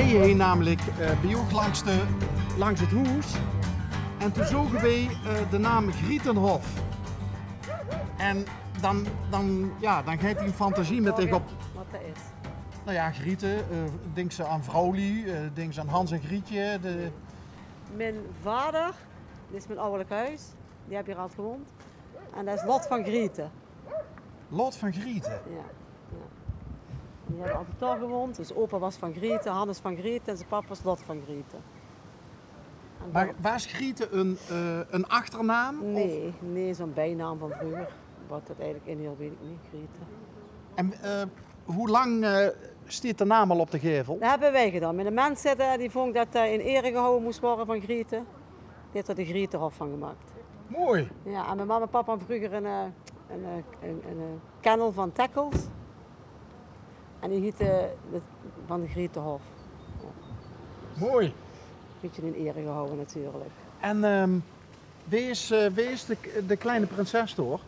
reden heen namelijk bij ons langs het huis. En toen zogen wij de naam Grietenhof. En dan gaat die fantasie met tegen op. Wat dat is. Nou ja, Grieten, denk ze aan Vrouwlie, denk ze aan Hans en Grietje. Mijn vader, dit is mijn ouderlijk huis, die heb hier altijd gewoond. En dat is Lot van Grieten. Lot van Grieten? Ja. En die hebben altijd daar gewoond. Dus opa was van Grieten, Hannes van Grieten en zijn papa was Lot van Grieten. Maar was Grieten een achternaam? Nee, zo'n bijnaam van vroeger. Wat dat eigenlijk inhield, weet ik niet, Grieten. En hoe lang staat de naam al op de gevel? Dat hebben wij gedaan. Met de mensen die vond dat in ere gehouden moest worden van Grieten. Die heeft er de Grietenhof van gemaakt. Mooi. Ja, en mijn mama en papa hadden vroeger een kennel van tackles. En die heette van de Grietenhof. Mooi. Beetje in ere gehouden natuurlijk. En wie is de kleine prinses door?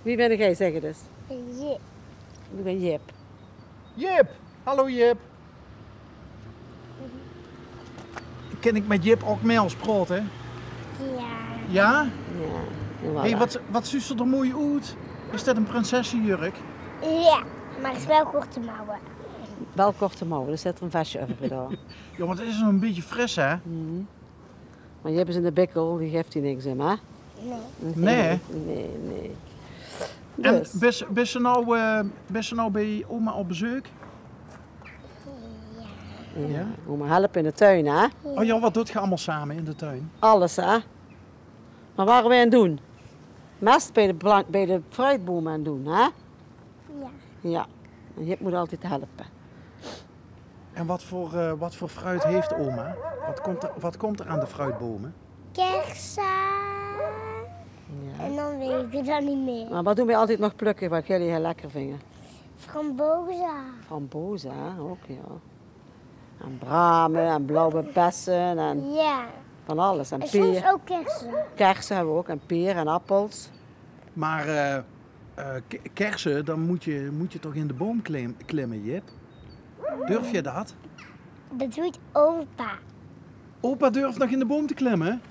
Wie ben jij, zeg dus? Jip. Ik ben Jip. Jip! Hallo Jip! Ken ik met Jip ook mee als proot, hè? Ja. Ja? Ja. Hé, wat ziet ze er mooi uit? Is dat een prinsessenjurk? Ja, maar het is wel korte mouwen. Wel korte mouwen, er zit er een vestje over gedaan. Ja, want het is nog een beetje fris, hè? Maar Jip is in de bikkel, die geeft hij niks in, hè? Nee? Nee. En Dus. ben je nou bij oma op bezoek? Ja. Oma helpen in de tuin, hè? Oh ja, wat doet je allemaal samen in de tuin? Alles, hè? Maar wat waren wij aan het doen? Mest bij de fruitbomen aan het doen, hè? Ja. Ja. En Jip moet altijd helpen. En wat voor fruit heeft oma? Wat komt er aan de fruitbomen? Kersen. Ja. En dan weet ik het dan niet meer. Maar wat doen wij altijd nog plukken wat jullie heel lekker vinden? Frambozen. Frambozen, hè? Ook, ja. En bramen en blauwe bessen en Ja. van alles. En En soms peer. ook kersen. Kersen hebben we ook en peer en appels. Maar kersen, dan moet je toch in de boom klimmen, Jip? Durf je dat? Dat doet opa. Opa durft nog in de boom te klimmen?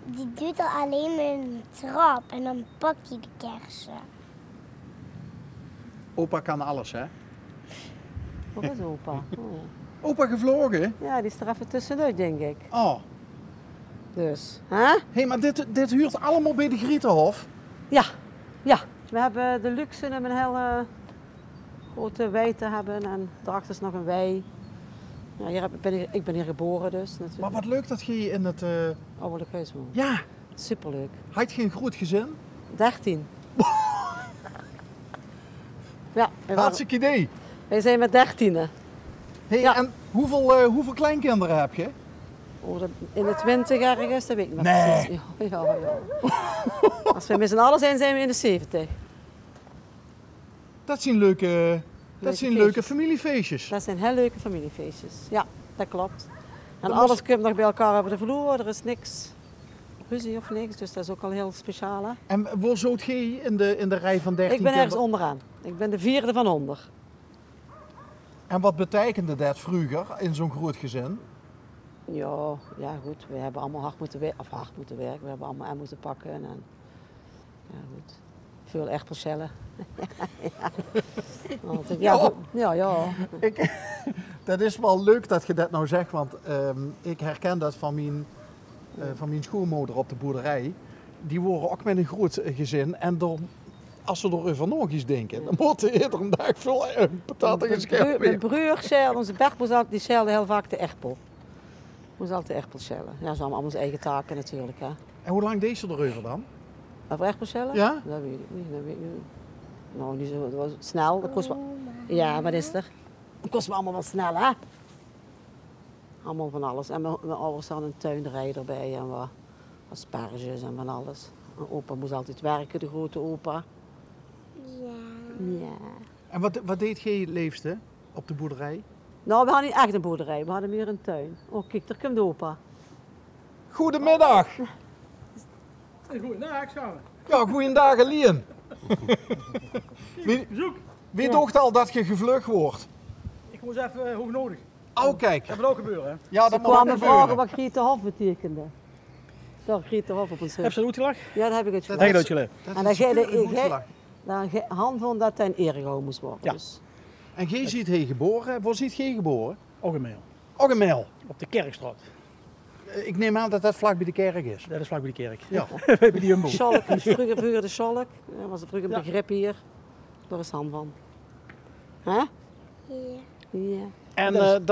Die doet er alleen met een trap en dan pakt hij de kersen. Opa kan alles, hè? Wat is opa? Oh, ja. Opa gevlogen? Ja, die is er even tussenuit, denk ik. Oh. Dus, hè? Hé, maar dit huurt allemaal bij de Grietenhof? Ja. We hebben de luxe om een hele grote wei te hebben en daarachter is nog een wei. Ja, ik ben hier geboren dus natuurlijk. Maar wat leuk dat je in het... Ouderlijk huis woont. Ja, Superleuk. had je een groot gezin? 13. Ja, Hartstikke idee. wij zijn met 13e. Hey, Ja. En hoeveel kleinkinderen heb je? Oh, in de 20 ergens, dat weet ik nog Nee. precies. Ja. Als we met z'n allen zijn, zijn we in de 70. Dat zijn leuke feestjes. familiefeestjes. Dat zijn heel leuke familiefeestjes. Ja, dat klopt. En Dat alles komt nog bij elkaar op de vloer, er is niks ruzie of niks, dus dat is ook al heel speciaal. Hè? En waar zout jij in de rij van 13 Ik ben ergens kinderen? onderaan. Ik ben de 4e van onder. En wat betekende dat vroeger in zo'n groot gezin? Ja, goed. We hebben allemaal hard moeten werken. We hebben allemaal aan moeten pakken. En, ja, goed. Veel echtpelcellen. Altijd, ja. Ja. Goed. Ja. Dat is wel leuk dat je dat nou zegt, want ik herken dat van mijn schoonmoeder op de boerderij. Die worden ook met een groot gezin en als ze erover nog eens denken, dan moet er iedere dag veel patat gescherpt Mijn broer zeilde, onze Bert die zeilde heel vaak de echtpel. Moest altijd de echtpel zeilen. Ja, ze hadden allemaal zijn eigen taken natuurlijk. Hè. En hoe lang deed ze erover dan? Over echtpel zeilen? Ja? Dat weet ik niet. Nou, niet zo dat was snel. Dat kost wel... Ja, wat is er? Dat kost me allemaal wel snel, hè? Allemaal van alles. En mijn ouders hadden een tuinderij erbij en wat asperges en van alles. En opa moest altijd werken, de grote opa. Ja. En wat deed jij het liefste op de boerderij? Nou, we hadden niet echt een boerderij, we hadden meer een tuin. Oh, kijk, daar komt de opa. Goedemiddag! Goedendag, samen. Ja, goeiedag Lien. Bezoek. Wie dacht al dat je gevlucht wordt? Ik was even hoog nodig. Oh, kijk. Dat moet ook gebeuren, hè? Ja, Ze dat moet ook kwamen vragen gebeuren. wat Griet de Hof betekende. Toch, Griet de Hof op een Heb je zus. dat uitgelegd? Ja, dat heb ik het Dat Heb je gelezen. dat uitgelegd? Dat En dan is ga je keurig de- goed ga- gelag. Dan Han vond dat hij in ere gehouden moest worden. Ja. Dus. En jij ziet hij geboren. Waar ziet jij geboren? Ook een mail. Oggemeel. Op de Kerkstraat. Ik neem aan dat dat vlak bij de kerk is. Dat is vlak bij de kerk. Ja. Bij die Jumbo. Schalk, dus vroeger de Schalk. Dat was vroeger een Ja. begrip hier. Daar is Han van. Hè? Ja. Ja. En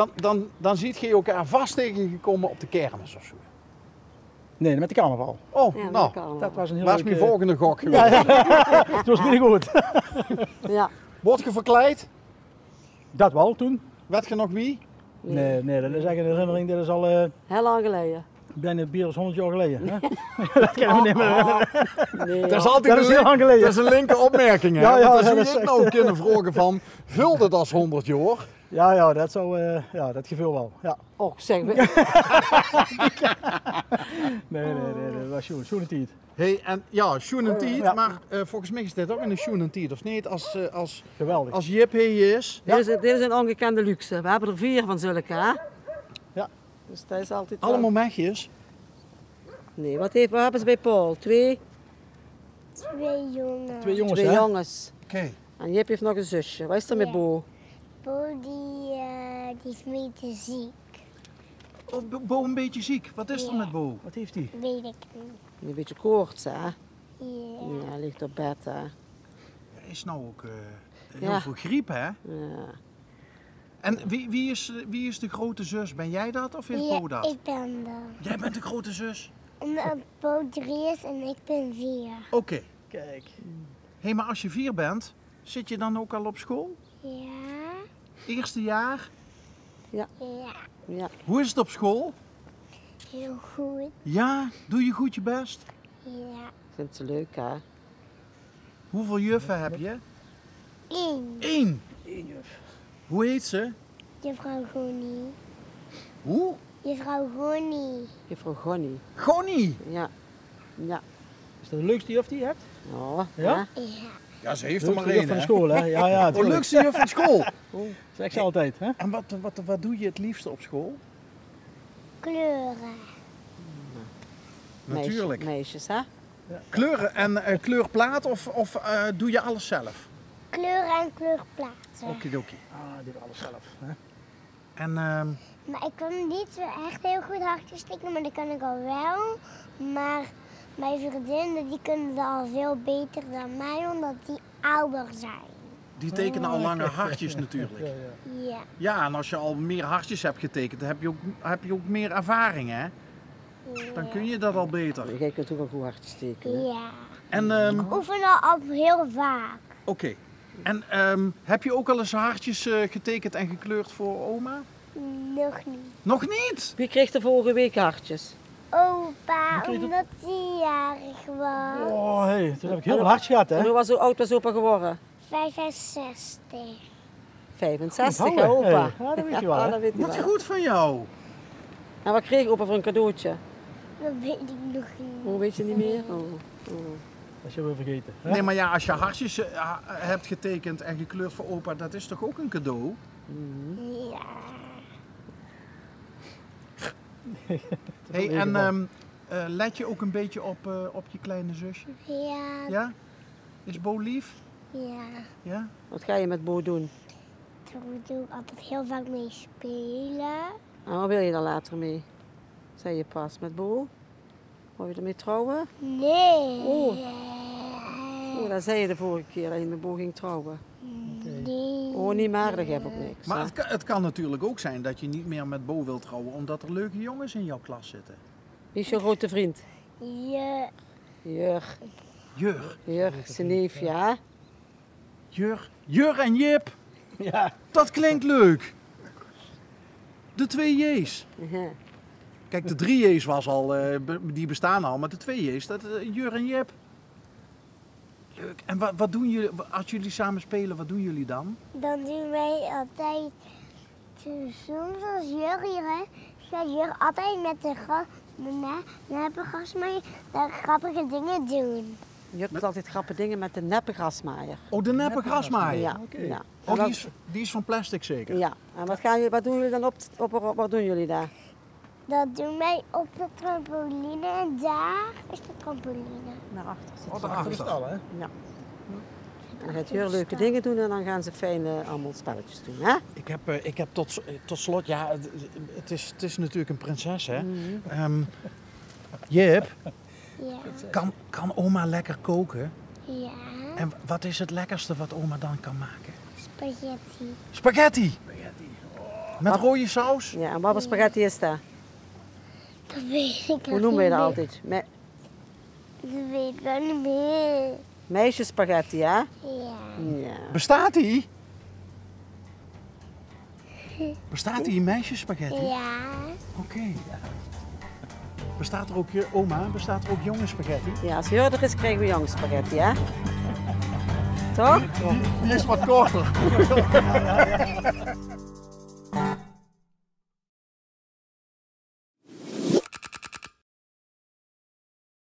dan ziet je elkaar vast tegengekomen op de kermis of zo. Nee, met de carnaval. Oh, Ja, nou, dat kan Dat was een heel waar is leuk, mijn volgende gok geweest? Het was niet goed. Ja. Word je verkleid? Dat wel toen. Weet je nog wie? Nee, dat is echt een herinnering. Dat is al Heel lang geleden. bijna bier is 100 jaar geleden. Hè? Dat kan ik me niet meer herinneren. Nee, Dat is ja. altijd Dat is een heel lang geleden. Dat is een linker opmerking, hè? Ja, ja, Want dan dat zou is je echt- nou kunnen vragen van, vulde dat als 100 jaar? Ja, dat zou, ja, dat gevoel wel. Ja. Och, zeg, Nee, dat was Sjoen tijd. Hey, en ja, Sjoen en Tiet, Ja. maar volgens mij is dit ook een Sjoen en Tiet, of niet? Geweldig. Als Jip hier is. dit is een ongekende luxe. We hebben er 4 van zulke, hè? Ja. Dus dat is altijd wel- Allemaal megjes. Nee, wat hebben ze bij Paul? 2? 2 jongen. Twee jongens, 2 hè? jongens. Oké. En Jip heeft nog een zusje. Wat is er met Ja. Bo? Bo die is een beetje ziek. Oh, Bo een beetje ziek. Wat is er Ja. met Bo? Wat heeft hij? Weet ik niet. Een beetje koorts, hè? Ja. Ja, hij ligt op bed, hè? Er is nou ook heel Ja. veel griep, hè? Ja. En wie is de grote zus? Ben jij dat of is Bo dat? ik ben dat. Jij bent de grote zus? Omdat Bo 3 is en ik ben 4. Oké. Kijk. Hé, maar als je 4 bent, zit je dan ook al op school? Ja. Eerste jaar? Ja. Ja. Hoe is het op school? Heel goed. Ja, doe je goed je best? Ja. Vindt ze leuk, hè? Hoeveel juffen heb je? 1. 1. Eén juf. Hoe heet ze? Juffrouw Gonnie. Hoe? Juffrouw Gonnie. Juffrouw Gonnie. Gonnie. Ja. Ja. Is dat de leukste juf die je hebt? Ja. Ja? hè? Ja. Ja, ze heeft De er maar leukste juf één, van de hè? school, hè? Ja, ja, De tuurlijk. leukste juf van school. Zeg ze altijd, hè? En wat doe je het liefste op school? Kleuren. Natuurlijk. Meisjes, hè? Kleuren en kleurplaat of doe je alles zelf? Kleuren en kleurplaten. Okidoki. Ah, die doen alles zelf. Hè? En Maar ik kan niet zo echt heel goed hartjes steken, maar dat kan ik al wel. Maar mijn vriendinnen die kunnen dat al veel beter dan mij, omdat die ouder zijn. die tekenen al lange hartjes Ja, natuurlijk. ja. Ja. Ja, en als je al meer hartjes hebt getekend, heb je ook meer ervaring, hè? Dan kun je dat al beter. Jij kunt ook wel goed hard steken, hè? Ja. En Ik oefen al heel vaak. oké. En heb je ook al eens hartjes getekend en gekleurd voor oma? Nog niet. Nog niet? Wie kreeg de vorige week hartjes? Opa, kreeg je omdat hij jarig was. Oh, hey, toen heb ik heel veel hartjes gehad, En hè? hoe oud was opa geworden? 65. 65, hè, Onthouden. opa? Hey, ja, dat weet je wel, Ja, hè? dat weet hij Wat wel. goed van jou. En wat kreeg opa voor een cadeautje? Dat weet ik nog niet. Hoe weet je niet meer? Oh. Dat is je weer vergeten. Hè? Nee, maar ja, als je hartjes hebt getekend en gekleurd voor opa, dat is toch ook een cadeau? Ja. Hey, en let je ook een beetje op je kleine zusje? Ja. Ja? Is Bo lief? Ja. Ja? Wat ga je met Bo doen? Daar doe ik altijd heel vaak mee spelen. En waar wil je dan later mee? Zei je pas met Bo? Wil je ermee trouwen? Nee. Oh, dat zei je de vorige keer dat je met Bo ging trouwen. Nee. Oh, niet maar, dat geeft ook niks. Maar hè? het kan natuurlijk ook zijn dat je niet meer met Bo wilt trouwen omdat er leuke jongens in jouw klas zitten. Wie is je grote vriend? Je. Jur. Jur. Zijn neef, ja. Jur en Jip. Ja. Dat klinkt leuk. De 2 J's. Ja. Kijk, de 3 J's was al, die bestaan al, maar de 2 J's, dat Jur en Jip. Leuk. En wat doen jullie, als jullie samen spelen, wat doen jullie dan? Dan doen wij altijd. Soms als Jur hier, hè. Gaat Jur altijd met de gas mee grappige dingen doen. Je hebt altijd grappige dingen met de neppe grasmaaier. Oh, de neppe grasmaaier. Ja, oké. ja. Oh, die is van plastic zeker? Ja, En wat doen jullie dan wat doen jullie daar? Dat doen wij op de trampoline en daar is de trampoline. Naar achter zit Oh, ze. daarachter. Achter de stal, hè? Ja. En dan gaat Jur leuke dingen doen en dan gaan ze fijn allemaal spelletjes doen, hè? Ik heb tot slot, ja, het is natuurlijk een prinses, hè. Jip, Ja. kan oma lekker koken? Ja. En wat is het lekkerste wat oma dan kan maken? Spaghetti. Spaghetti! Met rode saus? Ja, en wat voor spaghetti is dat? Dat weet ik Hoe noemen we dat niet altijd? meer. Dat weet ik wel niet meer. Meisjesspaghetti, hè? Ja. Ja. Bestaat die? Bestaat die in meisjesspaghetti? Ja. Oké. Bestaat er ook, oma, bestaat er ook jonge spaghetti? Ja, als Jur er is, krijgen we jongspaghetti, hè? Toch? Die is wat korter.